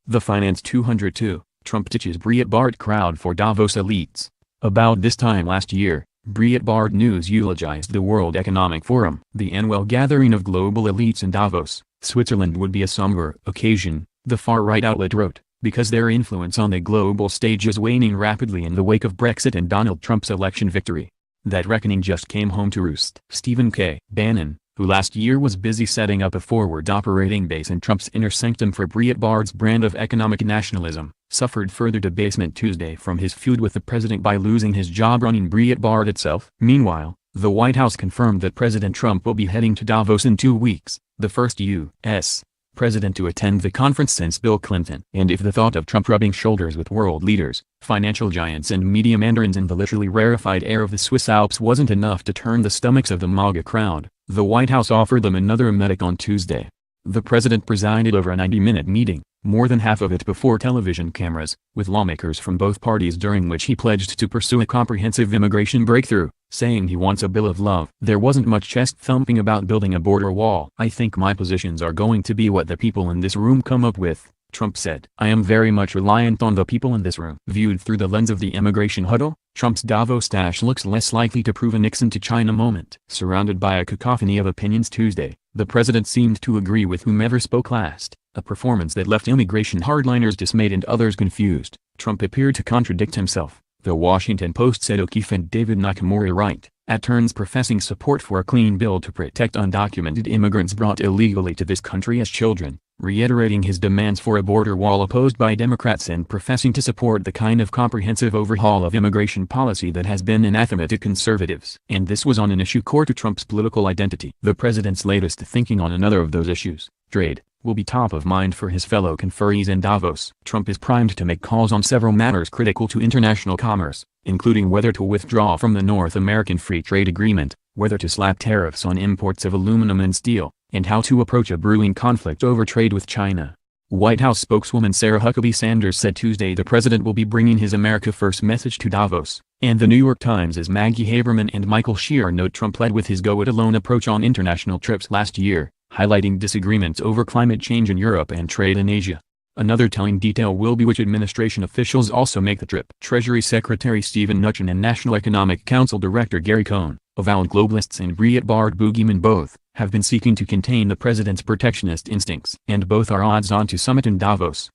The Finance 202, Trump ditches Breitbart crowd for Davos elites. About this time last year, Breitbart News eulogized the World Economic Forum. The annual gathering of global elites in Davos, Switzerland would be a somber occasion, the far-right outlet wrote, because their influence on the global stage is waning rapidly in the wake of Brexit and Donald Trump's election victory. That reckoning just came home to roost. Stephen K. Bannon, who last year was busy setting up a forward operating base in Trump's inner sanctum for Breitbart's brand of economic nationalism, suffered further debasement Tuesday from his feud with the president by losing his job running Breitbart itself. Meanwhile, the White House confirmed that President Trump will be heading to Davos in 2 weeks, the first U.S. president to attend the conference since Bill Clinton. And if the thought of Trump rubbing shoulders with world leaders, financial giants and media mandarins in the literally rarefied air of the Swiss Alps wasn't enough to turn the stomachs of the MAGA crowd, the White House offered them another emetic on Tuesday. The president presided over a 90-minute meeting, more than half of it before television cameras, with lawmakers from both parties during which he pledged to pursue a comprehensive immigration breakthrough, saying he wants a bill of love. There wasn't much chest-thumping about building a border wall. I think my positions are going to be what the people in this room come up with, Trump said. I am very much reliant on the people in this room. Viewed through the lens of the immigration huddle, Trump's Davos stash looks less likely to prove a Nixon to China moment. Surrounded by a cacophony of opinions Tuesday, the president seemed to agree with whomever spoke last, a performance that left immigration hardliners dismayed and others confused. Trump appeared to contradict himself, the Washington Post said. O'Keefe and David Nakamura write, at turns professing support for a clean bill to protect undocumented immigrants brought illegally to this country as children, reiterating his demands for a border wall opposed by Democrats and professing to support the kind of comprehensive overhaul of immigration policy that has been anathema to conservatives. And this was on an issue core to Trump's political identity. The president's latest thinking on another of those issues, trade, will be top of mind for his fellow conferees in Davos. Trump is primed to make calls on several matters critical to international commerce, including whether to withdraw from the North American Free Trade Agreement, whether to slap tariffs on imports of aluminum and steel, and how to approach a brewing conflict over trade with China. White House spokeswoman Sarah Huckabee Sanders said Tuesday the president will be bringing his America First message to Davos, and the New York Times' Maggie Haberman and Michael Shear note Trump led with his go-it-alone approach on international trips last year, highlighting disagreements over climate change in Europe and trade in Asia. Another telling detail will be which administration officials also make the trip. Treasury Secretary Steven Mnuchin and National Economic Council Director Gary Cohn, avowed globalists and Breitbart boogeymen both, have been seeking to contain the president's protectionist instincts. And both are odds-on to summit in Davos.